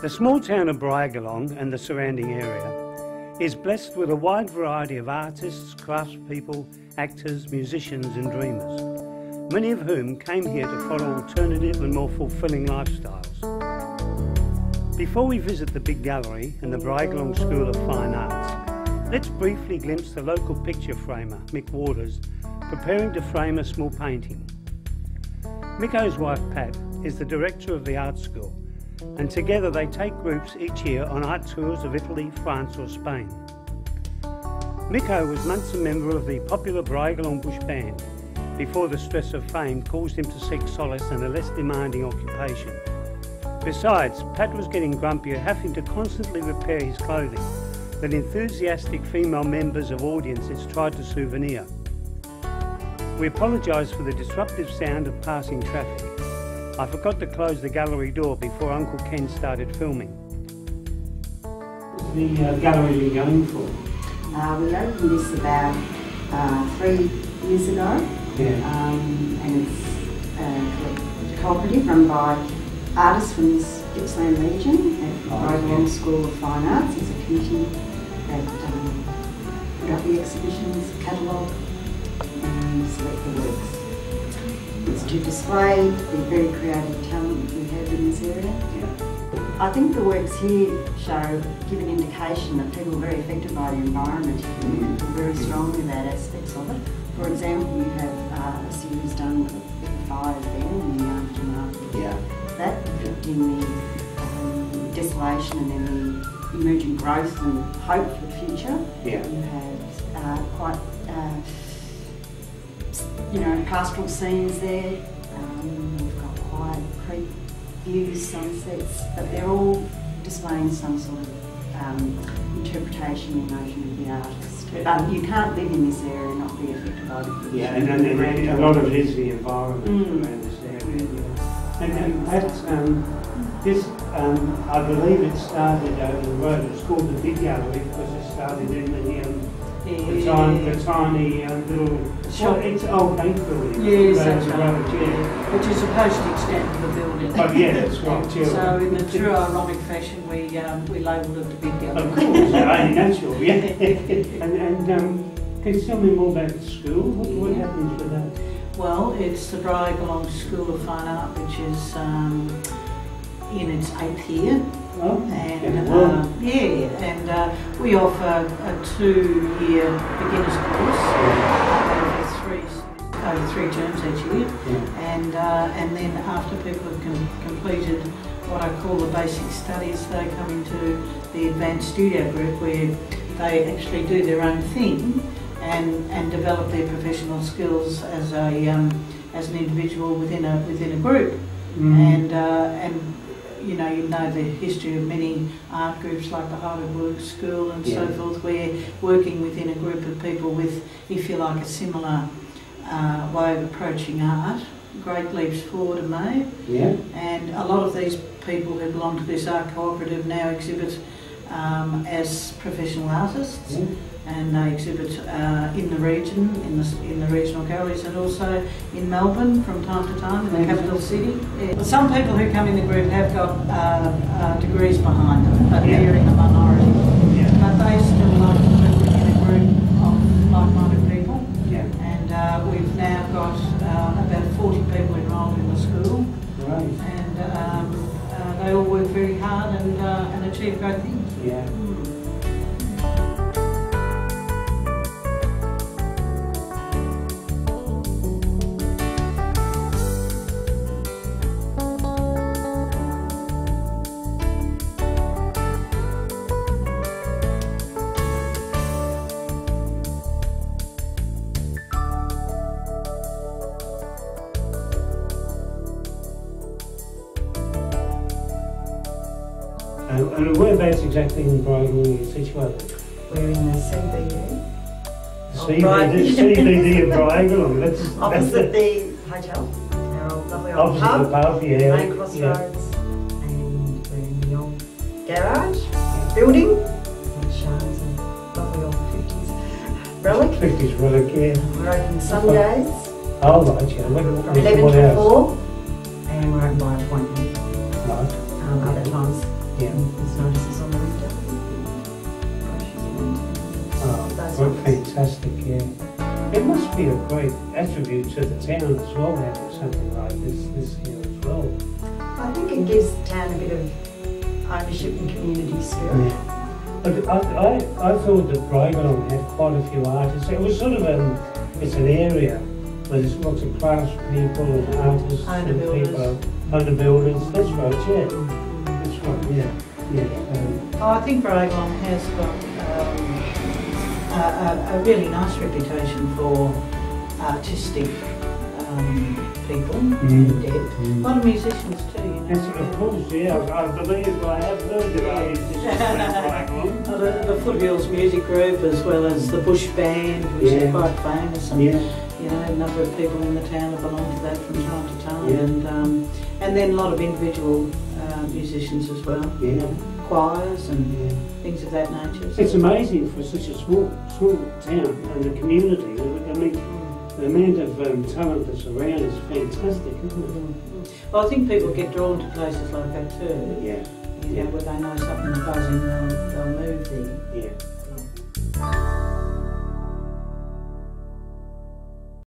The small town of Briagolong and the surrounding area is blessed with a wide variety of artists, craftspeople, actors, musicians and dreamers, many of whom came here to follow alternative and more fulfilling lifestyles. Before we visit the big gallery and the Briagolong School of Fine Arts, let's briefly glimpse the local picture framer, Mick Waters, preparing to frame a small painting. Micko's wife Pat is the director of the art school, and together they take groups each year on art tours of Italy, France or Spain. Micko was once a member of the popular Briagolong Bush Band before the stress of fame caused him to seek solace in a less demanding occupation. Besides, Pat was getting grumpier, having to constantly repair his clothing that enthusiastic female members of audiences tried to souvenir. We apologise for the disruptive sound of passing traffic. I forgot to close the gallery door before Uncle Ken started filming. The gallery been going for? We opened this about 3 years ago. Yeah. And it's a cooperative run by artists from this Gippsland region at the Briagolong School of Fine Arts. It's a committee that put up the exhibitions, catalogue and select the works. It's to display the very creative talent we have in this area. Yeah. I think the works here give an indication that people are very affected by the environment here and very strongly about aspects of it. For example, you have a series done with the fires there in the aftermath. Yeah. That depicting the desolation and then the emerging growth and hope for the future. Yeah. You have quite pastoral scenes there. We've got quiet creek views, sunsets, but they're all displaying some sort of interpretation, emotion of the artist. You can't live in this area and not be affected by it. Yeah, and a lot of it is the environment around this area. And perhaps this, I believe it started over the road. It's called the Big Gallery because it started in the tiny little shop. It's old bank building. Yes, that's right. Which is supposed to extend to the building. Oh yeah, that's right. So in the true ironic fashion, we labelled it the Big Gallery. Of course, only natural, yeah. and can you tell me more about the school? What happens with that? Well, it's the Briagolong School of Fine Art, which is in its 8th year. Oh, and we offer a 2-year beginner's course over 3 terms each year. Yeah. And then after people have completed what I call the basic studies, they come into the advanced studio group where they actually do their own thing and develop their professional skills as an individual within a group. And you know the history of many art groups like the Heidelberg School and so forth, where working within a group of people with, if you like, a similar way of approaching art, great leaps forward are made. Yeah. And a lot of these people who belong to this art cooperative now exhibit as professional artists. Yeah. And they exhibit in the region, in the regional galleries, and also in Melbourne from time to time, in the capital city. Yeah. Some people who come in the group have got degrees behind them, but they're in the minority. Yeah. But they still like to live within a group of like-minded people. Yeah. And we've now got about 40 people enrolled in the school. Right. And they all work very hard and achieve great things. Yeah. And whereabouts exactly in Briagolong is situated? We're in the CBD. CBD of Briagolong. That's opposite the hotel. Our lovely old pub. The pub, yeah. Main crossroads. And we're in the old garage building, which shows a lovely old 50s relic. 50s relic, yeah. We're open Sundays. Oh, right, yeah. From 11 to 4. And we're open by appointment. Right. at times. Yeah. There's notices on the window. Oh, fantastic, yeah. It must be a great attribute to the town as well, having something like this here as well. I think it gives the town a bit of ownership and community spirit. Yeah. But I thought that Briagolong had quite a few artists. It was sort of it's an area where there's lots of crafts people and artists Owner and builders. people, owner builders. That's right, yeah. That's right, yeah. Yeah. I think Briagolong has got a really nice reputation for artistic people and depth. A lot of musicians too, you know. Yes, of course, yeah. I believe I have heard that The Foothills Music Group, as well as the Bush Band, which is quite famous, and you know, a number of people in the town have belonged to that from time to time, and then a lot of individual musicians as well, choirs and things of that nature. So it's amazing for such a small town and a community. I mean, the amount of talent that's around is fantastic, isn't it? Well, I think people get drawn to places like that too. Yeah. You know, where they know something buzzing